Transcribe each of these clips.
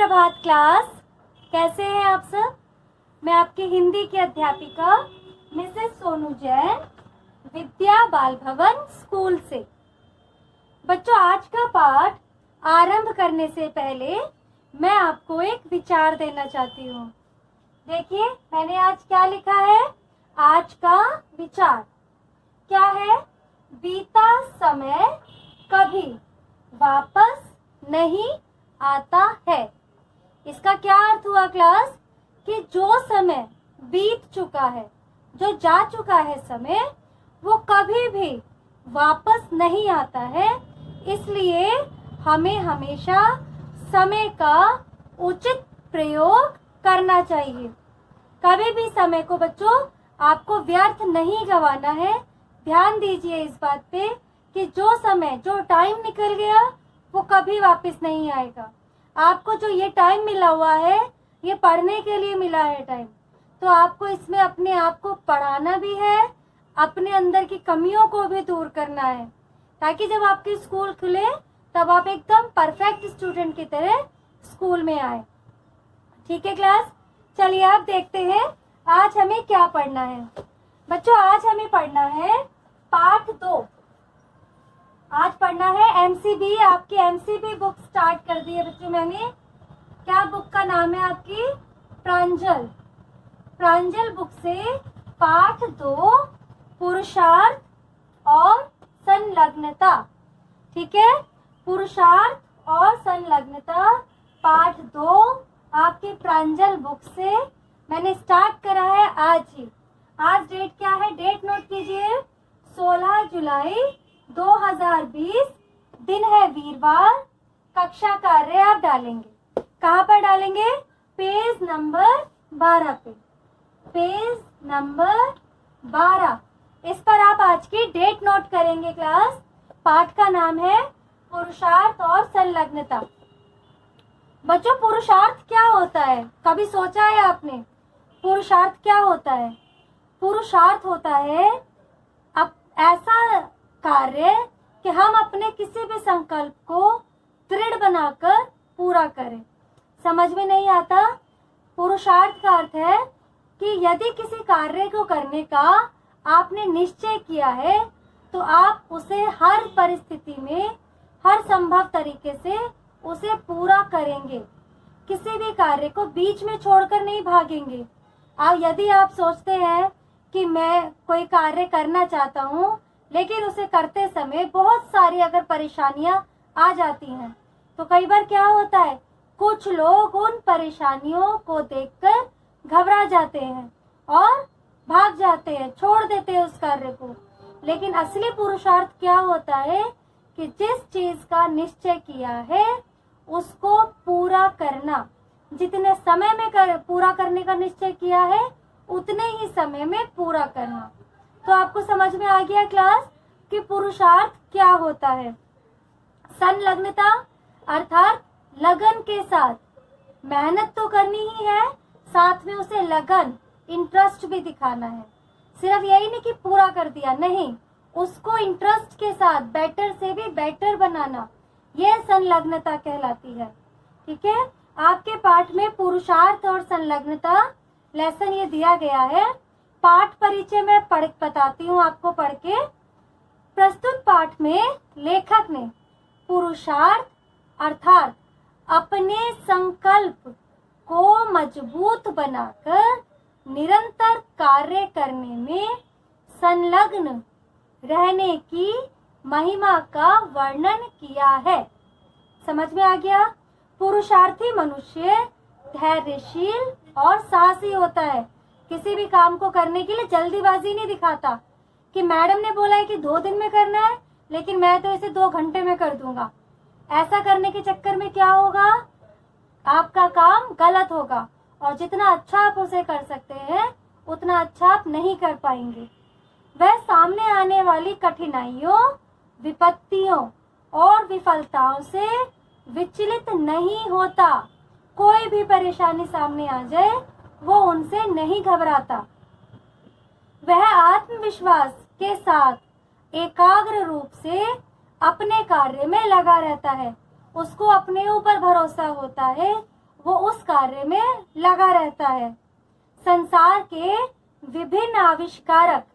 सुप्रभात क्लास, कैसे हैं आप सब। मैं आपकी हिंदी की अध्यापिका मिसेस सोनू जैन, विद्या बाल भवन स्कूल से। बच्चों, आज का पाठ आरंभ करने से पहले मैं आपको एक विचार देना चाहती हूँ। देखिए, मैंने आज क्या लिखा है। आज का विचार क्या है? बीता समय कभी वापस नहीं आता है। इसका क्या अर्थ हुआ क्लास? कि जो समय बीत चुका है, जो जा चुका है समय, वो कभी भी वापस नहीं आता है। इसलिए हमें हमेशा समय का उचित प्रयोग करना चाहिए। कभी भी समय को बच्चों आपको व्यर्थ नहीं गंवाना है। ध्यान दीजिए इस बात पे कि जो समय, जो टाइम निकल गया वो कभी वापस नहीं आएगा। आपको जो ये टाइम मिला हुआ है, ये पढ़ने के लिए मिला है टाइम, तो आपको इसमें अपने आप को पढ़ाना भी है, अपने अंदर की कमियों को भी दूर करना है, ताकि जब आपकी स्कूल खुले तब आप एकदम परफेक्ट स्टूडेंट की तरह स्कूल में आए। ठीक है क्लास, चलिए आप देखते हैं आज हमें क्या पढ़ना है। बच्चों, आज हमें पढ़ना है पाठ 2। आज पढ़ना है एमसीबी। आपकी एमसीबी बुक स्टार्ट कर दी है बच्चों मैंने। क्या बुक का नाम है आपकी? प्रांजल। प्रांजल बुक से पाठ 2, पुरुषार्थ और संलग्नता। ठीक है, पुरुषार्थ और संलग्नता पाठ 2 आपकी प्रांजल बुक से मैंने स्टार्ट करा है आज ही। आज डेट क्या है? डेट नोट कीजिए, 16 जुलाई 2020, दिन है वीरवार। कक्षा कार्य आप डालेंगे, कहाँ पर डालेंगे? पेज नंबर 12 पे। पेज नंबर 12, इस पर आप आज की डेट नोट करेंगे क्लास। पाठ का नाम है पुरुषार्थ और संलग्नता। बच्चों, पुरुषार्थ क्या होता है? कभी सोचा है आपने पुरुषार्थ क्या होता है? पुरुषार्थ होता है अब ऐसा कार्य कि हम अपने किसी भी संकल्प को दृढ़ बनाकर पूरा करें। समझ में नहीं आता? पुरुषार्थ का अर्थ है कि यदि किसी कार्य को करने का आपने निश्चय किया है तो आप उसे हर परिस्थिति में, हर संभव तरीके से उसे पूरा करेंगे। किसी भी कार्य को बीच में छोड़कर नहीं भागेंगे। यदि आप सोचते हैं कि मैं कोई कार्य करना चाहता हूँ, लेकिन उसे करते समय बहुत सारी अगर परेशानियां आ जाती हैं, तो कई बार क्या होता है, कुछ लोग उन परेशानियों को देखकर घबरा जाते हैं और भाग जाते हैं, छोड़ देते हैं उस कार्य को। लेकिन असली पुरुषार्थ क्या होता है कि जिस चीज का निश्चय किया है उसको पूरा करना। जितने समय में पूरा करने का निश्चय किया है उतने ही समय में पूरा करना। तो आपको समझ में आ गया क्लास कि पुरुषार्थ क्या होता है। संलग्नता अर्थात लगन के साथ मेहनत तो करनी ही है, साथ में उसे लगन, इंटरेस्ट भी दिखाना है। सिर्फ यही नहीं कि पूरा कर दिया, नहीं, उसको इंटरेस्ट के साथ बेटर से भी बेटर बनाना, यह संलग्नता कहलाती है। ठीक है, आपके पाठ में पुरुषार्थ और संलग्नता लेसन ये दिया गया है। पाठ परिचय में बताती हूँ आपको पढ़ के। प्रस्तुत पाठ में लेखक ने पुरुषार्थ अर्थात अपने संकल्प को मजबूत बनाकर निरंतर कार्य करने में संलग्न रहने की महिमा का वर्णन किया है। समझ में आ गया? पुरुषार्थी मनुष्य धैर्यशील और साहसी होता है। किसी भी काम को करने के लिए जल्दीबाजी नहीं दिखाता कि मैडम ने बोला है कि 2 दिन में करना है, लेकिन मैं तो इसे 2 घंटे में कर दूंगा। ऐसा करने के चक्कर में क्या होगा? आपका काम गलत होगा और जितना अच्छा आप उसे कर सकते हैं उतना अच्छा आप नहीं कर पाएंगे। वह सामने आने वाली कठिनाइयों, विपत्तियों और विफलताओं से विचलित नहीं होता। कोई भी परेशानी सामने आ जाए वो उनसे नहीं घबराता। वह आत्मविश्वास के साथ एकाग्र रूप से अपने कार्य में लगा रहता है। उसको अपने ऊपर भरोसा होता है, वो उस कार्य में लगा रहता है। संसार के विभिन्न आविष्कारक,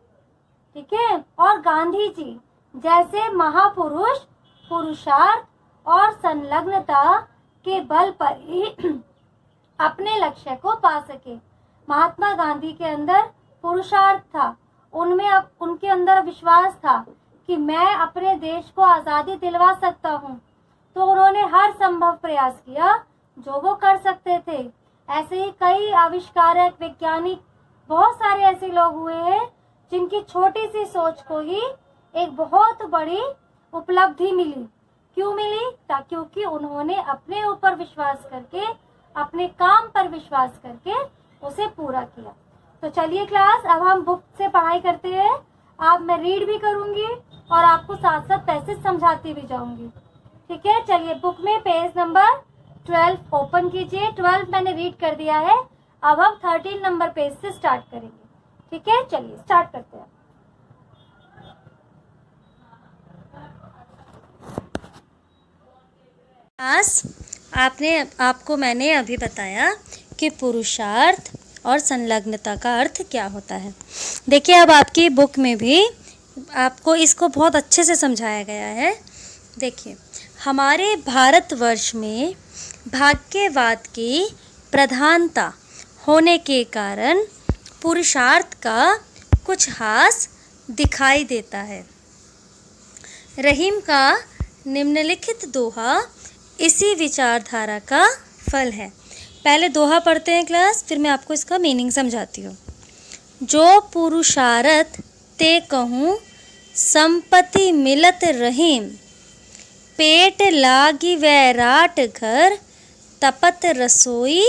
ठीक है, और गांधी जी जैसे महापुरुष पुरुषार्थ और संलग्नता के बल पर ही अपने लक्ष्य को पा सके। महात्मा गांधी के अंदर पुरुषार्थ था, उनके अंदर विश्वास था कि मैं अपने देश को आज़ादी दिलवा सकता हूँ, तो उन्होंने हर संभव प्रयास किया जो वो कर सकते थे। ऐसे ही कई आविष्कारक, वैज्ञानिक, बहुत सारे ऐसे लोग हुए हैं जिनकी छोटी सी सोच को ही एक बहुत बड़ी उपलब्धि मिली। क्यों मिली? क्योंकि उन्होंने अपने ऊपर विश्वास करके, अपने काम पर विश्वास करके उसे पूरा किया। तो चलिए क्लास, अब हम बुक से पढ़ाई करते हैं। आप मैं रीड भी करूंगी और आपको साथ साथ पैसेज समझाती भी जाऊंगी, ठीक है। चलिए बुक में पेज नंबर 12 ओपन कीजिए। 12 मैंने रीड कर दिया है, अब हम 13 नंबर पेज से स्टार्ट करेंगे, ठीक है। चलिए स्टार्ट करते हैं। आपको मैंने अभी बताया कि पुरुषार्थ और संलग्नता का अर्थ क्या होता है। देखिए, अब आपकी बुक में भी आपको इसको बहुत अच्छे से समझाया गया है। देखिए, हमारे भारतवर्ष में भाग्यवाद की प्रधानता होने के कारण पुरुषार्थ का कुछ हास दिखाई देता है। रहीम का निम्नलिखित दोहा इसी विचारधारा का फल है। पहले दोहा पढ़ते हैं क्लास, फिर मैं आपको इसका मीनिंग समझाती हूँ। जो पुरुषार्थ ते कहूँ संपत्ति मिलत रहीम, पेट लागी वैराट घर तपत रसोई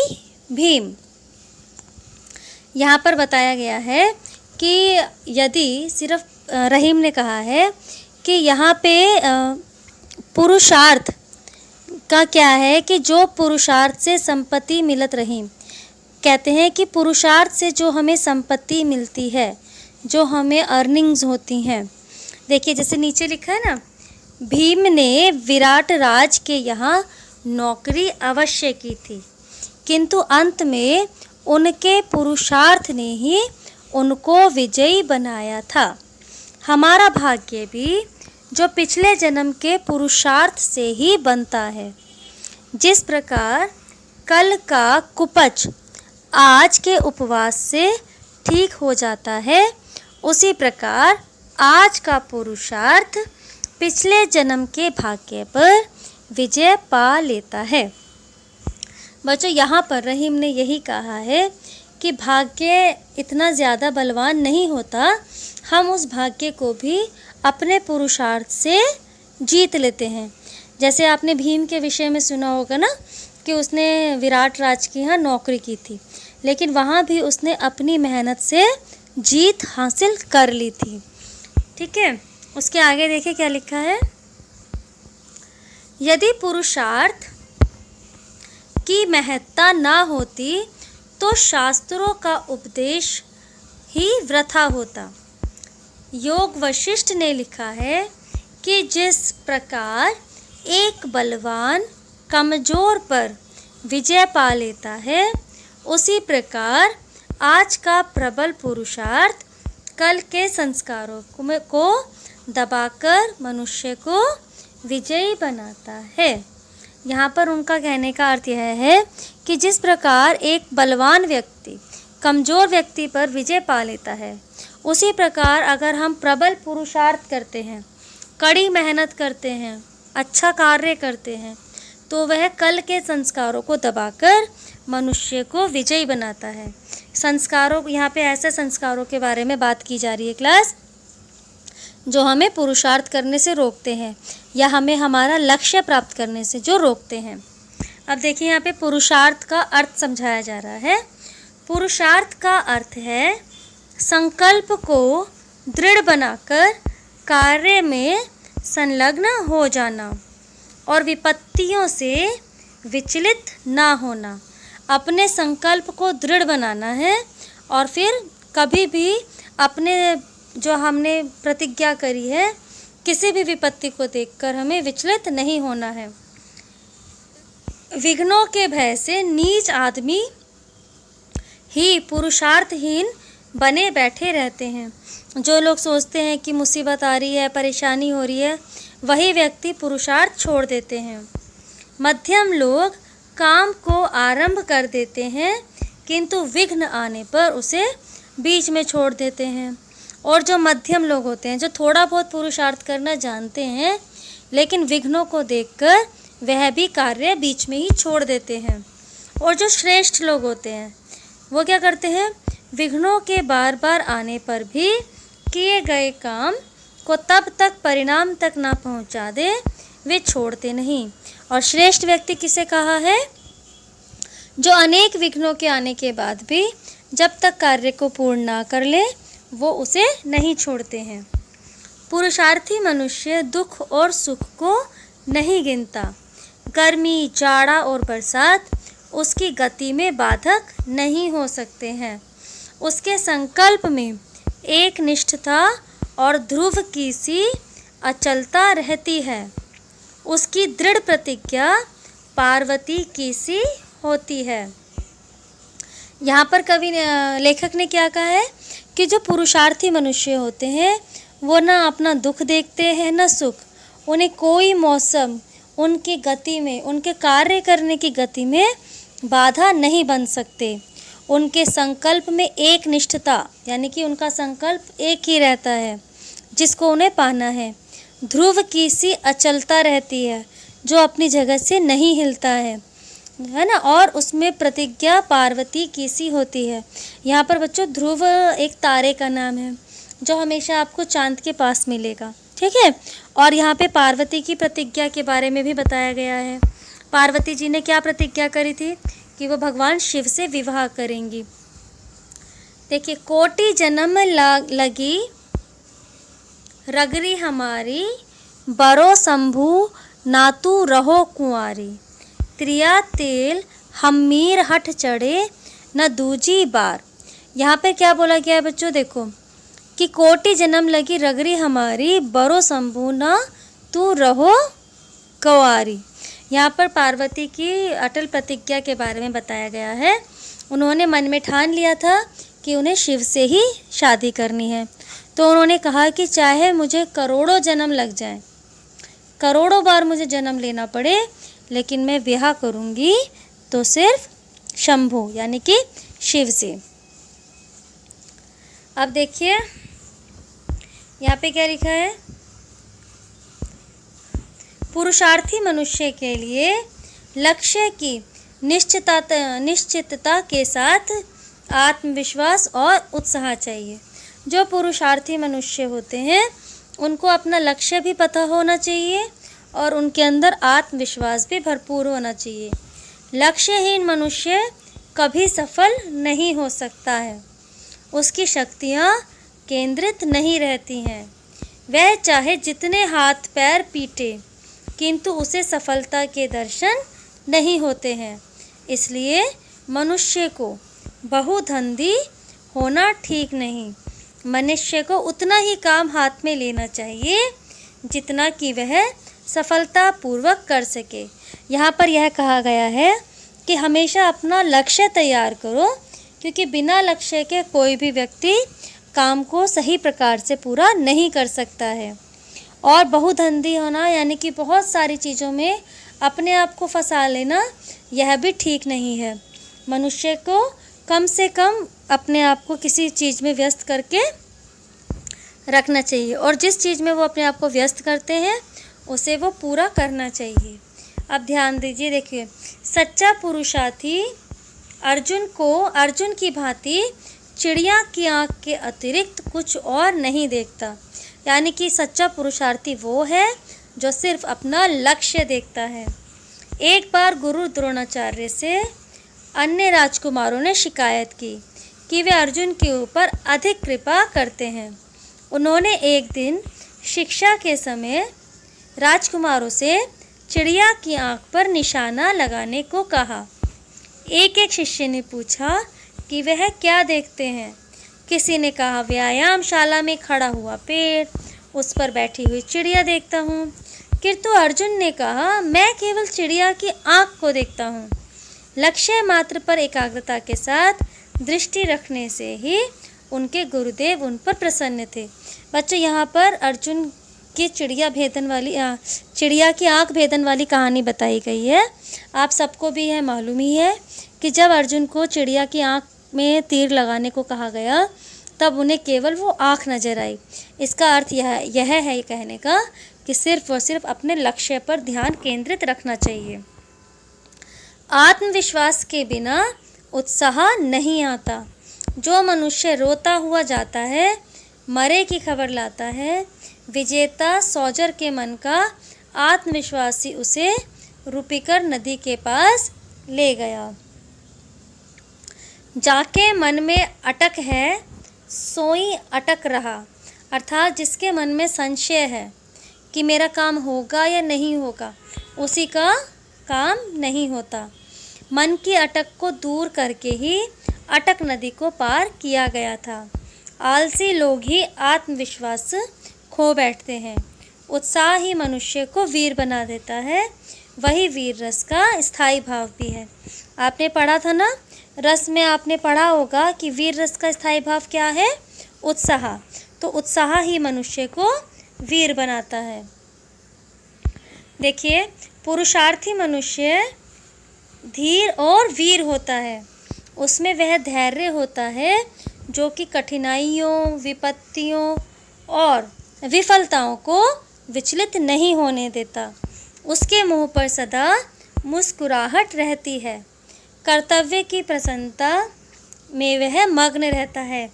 भीम। यहाँ पर बताया गया है कि यदि सिर्फ रहीम ने कहा है कि यहाँ पे पुरुषार्थ का क्या है कि जो पुरुषार्थ से संपत्ति मिलत रहीम, कहते हैं कि पुरुषार्थ से जो हमें संपत्ति मिलती है, जो हमें अर्निंग्स होती हैं। देखिए जैसे नीचे लिखा है ना, भीम ने विराट राज के यहाँ नौकरी अवश्य की थी, किंतु अंत में उनके पुरुषार्थ ने ही उनको विजयी बनाया था। हमारा भाग्य भी जो पिछले जन्म के पुरुषार्थ से ही बनता है। जिस प्रकार कल का कुपच आज के उपवास से ठीक हो जाता है, उसी प्रकार आज का पुरुषार्थ पिछले जन्म के भाग्य पर विजय पा लेता है। बच्चों, यहाँ पर रहीम ने यही कहा है कि भाग्य इतना ज़्यादा बलवान नहीं होता, हम उस भाग्य को भी अपने पुरुषार्थ से जीत लेते हैं। जैसे आपने भीम के विषय में सुना होगा ना कि उसने विराट राज की यहाँ नौकरी की थी, लेकिन वहाँ भी उसने अपनी मेहनत से जीत हासिल कर ली थी, ठीक है। उसके आगे देखिए क्या लिखा है। यदि पुरुषार्थ की महत्ता ना होती तो शास्त्रों का उपदेश ही वृथा होता। योग वशिष्ठ ने लिखा है कि जिस प्रकार एक बलवान कमज़ोर पर विजय पा लेता है, उसी प्रकार आज का प्रबल पुरुषार्थ कल के संस्कारों को दबाकर मनुष्य को विजयी बनाता है। यहाँ पर उनका कहने का अर्थ यह है कि जिस प्रकार एक बलवान व्यक्ति कमज़ोर व्यक्ति पर विजय पा लेता है, उसी प्रकार अगर हम प्रबल पुरुषार्थ करते हैं, कड़ी मेहनत करते हैं, अच्छा कार्य करते हैं, तो वह कल के संस्कारों को दबाकर मनुष्य को विजयी बनाता है। संस्कारों, यहाँ पे ऐसे संस्कारों के बारे में बात की जा रही है क्लास, जो हमें पुरुषार्थ करने से रोकते हैं या हमें हमारा लक्ष्य प्राप्त करने से जो रोकते हैं। अब देखिए यहाँ पे पुरुषार्थ का अर्थ समझाया जा रहा है। पुरुषार्थ का अर्थ है संकल्प को दृढ़ बनाकर कार्य में संलग्न हो जाना और विपत्तियों से विचलित ना होना। अपने संकल्प को दृढ़ बनाना है और फिर कभी भी अपने जो हमने प्रतिज्ञा करी है, किसी भी विपत्ति को देखकर हमें विचलित नहीं होना है। विघ्नों के भय से नीच आदमी ही पुरुषार्थहीन बने बैठे रहते हैं। जो लोग सोचते हैं कि मुसीबत आ रही है, परेशानी हो रही है, वही व्यक्ति पुरुषार्थ छोड़ देते हैं। मध्यम लोग काम को आरंभ कर देते हैं, किंतु विघ्न आने पर उसे बीच में छोड़ देते हैं। और जो मध्यम लोग होते हैं, जो थोड़ा बहुत पुरुषार्थ करना जानते हैं, लेकिन विघ्नों को देखकर वह भी कार्य बीच में ही छोड़ देते हैं। और जो श्रेष्ठ लोग होते हैं, वो क्या करते हैं? विघ्नों के बार बार आने पर भी किए गए काम को तब तक परिणाम तक ना पहुंचा दे, वे छोड़ते नहीं। और श्रेष्ठ व्यक्ति किसे कहा है? जो अनेक विघ्नों के आने के बाद भी जब तक कार्य को पूर्ण ना कर ले, वो उसे नहीं छोड़ते हैं। पुरुषार्थी मनुष्य दुख और सुख को नहीं गिनता। गर्मी, जाड़ा और बरसात उसकी गति में बाधक नहीं हो सकते हैं। उसके संकल्प में एक निष्ठता और ध्रुव की सी अचलता रहती है। उसकी दृढ़ प्रतिज्ञा पार्वती की सी होती है। यहाँ पर कवि लेखक ने क्या कहा है कि जो पुरुषार्थी मनुष्य होते हैं, वो ना अपना दुख देखते हैं न सुख। उन्हें कोई मौसम उनकी गति में, उनके कार्य करने की गति में बाधा नहीं बन सकते। उनके संकल्प में एक निष्ठता, यानी कि उनका संकल्प एक ही रहता है जिसको उन्हें पाना है। ध्रुव की सी अचलता रहती है, जो अपनी जगह से नहीं हिलता है ना। और उसमें प्रतिज्ञा पार्वती की सी होती है। यहाँ पर बच्चों ध्रुव एक तारे का नाम है जो हमेशा आपको चांद के पास मिलेगा, ठीक है। और यहाँ पे पार्वती की प्रतिज्ञा के बारे में भी बताया गया है। पार्वती जी ने क्या प्रतिज्ञा करी थी कि वो भगवान शिव से विवाह करेंगी। देखिए, कोटि जन्म लगी रगरी हमारी, बरो शंभु नातू रहो कुंवारी, त्रिया तेल हमीर हठ चढ़े न दूजी बार। यहाँ पे क्या बोला गया है बच्चों? देखो कि कोटि जन्म लगी रगरी हमारी, बरो शंभु न तू रहो कुंवारी। यहाँ पर पार्वती की अटल प्रतिज्ञा के बारे में बताया गया है। उन्होंने मन में ठान लिया था कि उन्हें शिव से ही शादी करनी है। तो उन्होंने कहा कि चाहे मुझे करोड़ों जन्म लग जाएं, करोड़ों बार मुझे जन्म लेना पड़े, लेकिन मैं विवाह करूँगी तो सिर्फ शंभु यानी कि शिव से। अब देखिए यहाँ पे क्या लिखा है? पुरुषार्थी मनुष्य के लिए लक्ष्य की निश्चितता के साथ आत्मविश्वास और उत्साह चाहिए। जो पुरुषार्थी मनुष्य होते हैं, उनको अपना लक्ष्य भी पता होना चाहिए और उनके अंदर आत्मविश्वास भी भरपूर होना चाहिए। लक्ष्यहीन मनुष्य कभी सफल नहीं हो सकता है। उसकी शक्तियाँ केंद्रित नहीं रहती हैं। वह चाहे जितने हाथ पैर पीटे, किंतु उसे सफलता के दर्शन नहीं होते हैं। इसलिए मनुष्य को बहुधंधी होना ठीक नहीं। मनुष्य को उतना ही काम हाथ में लेना चाहिए जितना कि वह सफलतापूर्वक कर सके। यहाँ पर यह कहा गया है कि हमेशा अपना लक्ष्य तैयार करो, क्योंकि बिना लक्ष्य के कोई भी व्यक्ति काम को सही प्रकार से पूरा नहीं कर सकता है। और बहुधंधी होना यानी कि बहुत सारी चीज़ों में अपने आप को फंसा लेना, यह भी ठीक नहीं है। मनुष्य को कम से कम अपने आप को किसी चीज़ में व्यस्त करके रखना चाहिए, और जिस चीज़ में वो अपने आप को व्यस्त करते हैं उसे वो पूरा करना चाहिए। अब ध्यान दीजिए, देखिए, सच्चा पुरुषार्थी अर्जुन की भांति चिड़िया की आँख के अतिरिक्त कुछ और नहीं देखता। यानी कि सच्चा पुरुषार्थी वो है जो सिर्फ अपना लक्ष्य देखता है। एक बार गुरु द्रोणाचार्य से अन्य राजकुमारों ने शिकायत की कि वे अर्जुन के ऊपर अधिक कृपा करते हैं। उन्होंने एक दिन शिक्षा के समय राजकुमारों से चिड़िया की आँख पर निशाना लगाने को कहा। एक एक शिष्य ने पूछा कि वह क्या देखते हैं। किसी ने कहा, व्यायामशाला में खड़ा हुआ पेड़, उस पर बैठी हुई चिड़िया देखता हूँ। किंतु अर्जुन ने कहा, मैं केवल चिड़िया की आँख को देखता हूँ। लक्ष्य मात्र पर एकाग्रता के साथ दृष्टि रखने से ही उनके गुरुदेव उन पर प्रसन्न थे। बच्चों, यहाँ पर अर्जुन की चिड़िया की आँख भेदन वाली कहानी बताई गई है। आप सबको भी यह मालूम ही है कि जब अर्जुन को चिड़िया की आँख में तीर लगाने को कहा गया तब उन्हें केवल वो आँख नजर आई। इसका अर्थ यह है कहने का कि सिर्फ और सिर्फ अपने लक्ष्य पर ध्यान केंद्रित रखना चाहिए। आत्मविश्वास के बिना उत्साह नहीं आता। जो मनुष्य रोता हुआ जाता है, मरे की खबर लाता है, विजेता सौजर के मन का आत्मविश्वासी उसे रुपिकर नदी के पास ले गया। जाके मन में अटक है, सोई अटक रहा। अर्थात जिसके मन में संशय है कि मेरा काम होगा या नहीं होगा, उसी का काम नहीं होता। मन की अटक को दूर करके ही अटक नदी को पार किया गया था। आलसी लोग ही आत्मविश्वास खो बैठते हैं। उत्साह ही मनुष्य को वीर बना देता है। वही वीर रस का स्थायी भाव भी है। आपने पढ़ा था ना, रस में आपने पढ़ा होगा कि वीर रस का स्थायी भाव क्या है? उत्साह। तो उत्साह ही मनुष्य को वीर बनाता है। देखिए, पुरुषार्थी मनुष्य धीर और वीर होता है। उसमें वह धैर्य होता है जो कि कठिनाइयों, विपत्तियों और विफलताओं को विचलित नहीं होने देता। उसके मुंह पर सदा मुस्कुराहट रहती है। कर्तव्य की प्रसन्नता में वह मग्न रहता है।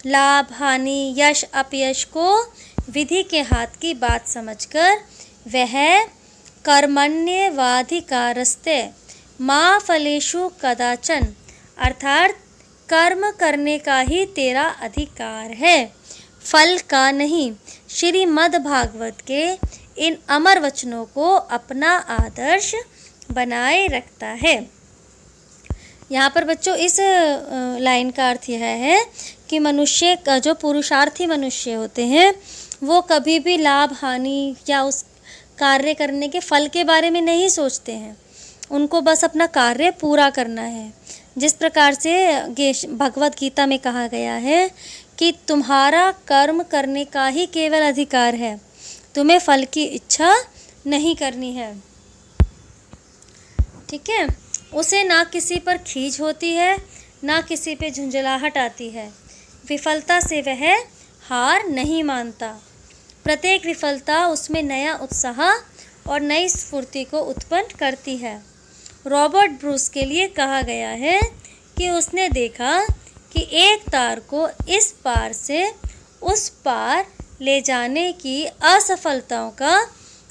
लाभ, हानि, यश, अपयश को विधि के हाथ की बात समझकर वह कर्मण्येवाधिकारस्ते मा फलेषु कदाचन, अर्थात कर्म करने का ही तेरा अधिकार है, फल का नहीं। श्रीमद् भागवत के इन अमर वचनों को अपना आदर्श बनाए रखता है। यहाँ पर बच्चों इस लाइन का अर्थ यह है कि मनुष्य का जो पुरुषार्थी मनुष्य होते हैं वो कभी भी लाभ, हानि या उस कार्य करने के फल के बारे में नहीं सोचते हैं। उनको बस अपना कार्य पूरा करना है। जिस प्रकार से भगवत गीता में कहा गया है कि तुम्हारा कर्म करने का ही केवल अधिकार है, तुम्हें फल की इच्छा नहीं करनी है। ठीक है, उसे ना किसी पर खींच होती है, ना किसी पे झुंझलाहट आती है। विफलता से वह हार नहीं मानता। प्रत्येक विफलता उसमें नया उत्साह और नई स्फूर्ति को उत्पन्न करती है। रॉबर्ट ब्रूस के लिए कहा गया है कि उसने देखा कि एक तार को इस पार से उस पार ले जाने की असफलताओं का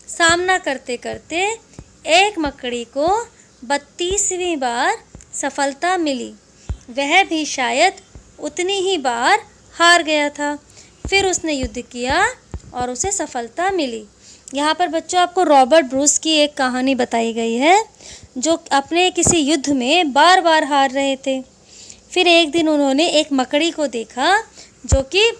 सामना करते करते एक मकड़ी को 32वीं बार सफलता मिली। वह भी शायद उतनी ही बार हार गया था। फिर उसने युद्ध किया और उसे सफलता मिली। यहाँ पर बच्चों आपको रॉबर्ट ब्रूस की एक कहानी बताई गई है जो अपने किसी युद्ध में बार बार हार रहे थे। फिर एक दिन उन्होंने एक मकड़ी को देखा जो कि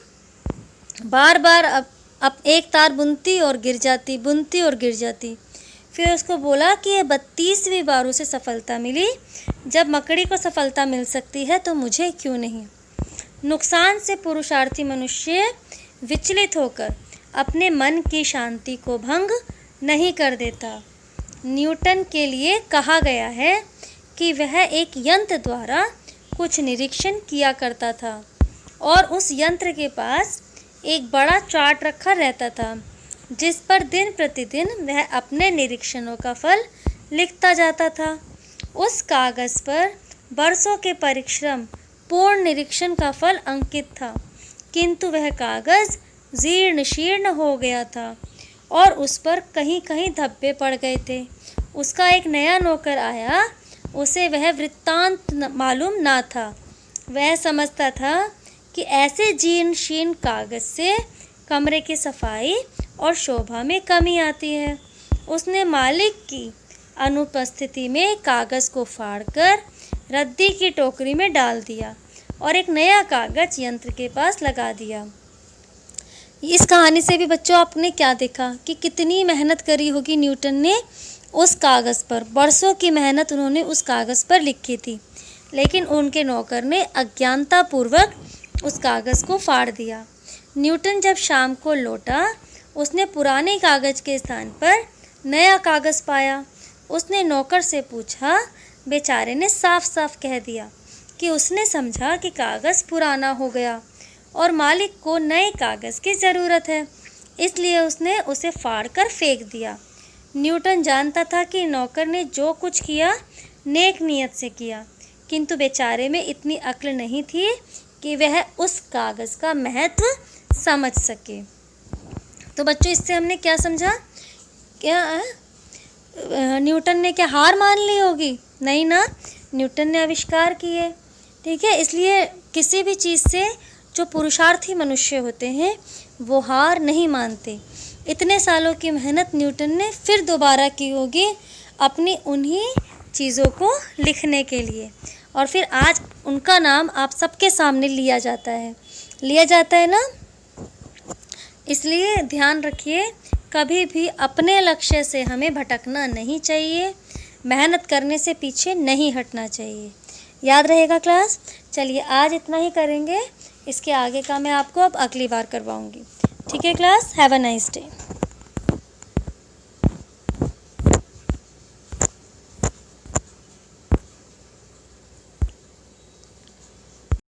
बार बार अब एक तार बुनती और गिर जाती, बुनती और गिर जाती। फिर उसको बोला कि ये 32वीं बार उसे सफलता मिली। जब मकड़ी को सफलता मिल सकती है तो मुझे क्यों नहीं। नुकसान से पुरुषार्थी मनुष्य विचलित होकर अपने मन की शांति को भंग नहीं कर देता। न्यूटन के लिए कहा गया है कि वह एक यंत्र द्वारा कुछ निरीक्षण किया करता था और उस यंत्र के पास एक बड़ा चार्ट रखा रहता था जिस पर दिन प्रतिदिन वह अपने निरीक्षणों का फल लिखता जाता था। उस कागज़ पर बरसों के परिश्रम पूर्ण निरीक्षण का फल अंकित था, किंतु वह कागज़ जीर्ण शीर्ण हो गया था और उस पर कहीं कहीं धब्बे पड़ गए थे। उसका एक नया नौकर आया, उसे वह वृत्तांत मालूम ना था। वह समझता था कि ऐसे जीर्ण शीर्ण कागज़ से कमरे की सफाई और शोभा में कमी आती है। उसने मालिक की अनुपस्थिति में कागज़ को फाड़कर रद्दी की टोकरी में डाल दिया और एक नया कागज़ यंत्र के पास लगा दिया। इस कहानी से भी बच्चों आपने क्या देखा कि कितनी मेहनत करी होगी न्यूटन ने उस कागज़ पर, बरसों की मेहनत उन्होंने उस कागज़ पर लिखी थी, लेकिन उनके नौकर ने अज्ञानतापूर्वक उस कागज़ को फाड़ दिया। न्यूटन जब शाम को लौटा, उसने पुराने कागज़ के स्थान पर नया कागज़ पाया। उसने नौकर से पूछा, बेचारे ने साफ साफ कह दिया कि उसने समझा कि कागज़ पुराना हो गया और मालिक को नए कागज़ की ज़रूरत है, इसलिए उसने उसे फाड़ कर फेंक दिया। न्यूटन जानता था कि नौकर ने जो कुछ किया नेक नीयत से किया, किंतु बेचारे में इतनी अक्ल नहीं थी कि वह उस कागज़ का महत्व समझ सके। तो बच्चों, इससे हमने क्या समझा? क्या न्यूटन ने क्या हार मान ली होगी? नहीं ना, न्यूटन ने आविष्कार किए, ठीक है। इसलिए किसी भी चीज़ से जो पुरुषार्थी मनुष्य होते हैं वो हार नहीं मानते। इतने सालों की मेहनत न्यूटन ने फिर दोबारा की होगी अपनी उन्हीं चीज़ों को लिखने के लिए, और फिर आज उनका नाम आप सबके सामने लिया जाता है ना। इसलिए ध्यान रखिए, कभी भी अपने लक्ष्य से हमें भटकना नहीं चाहिए, मेहनत करने से पीछे नहीं हटना चाहिए। याद रहेगा क्लास? चलिए आज इतना ही करेंगे, इसके आगे का मैं आपको अब अगली बार करवाऊंगी। ठीक है class, have a nice day.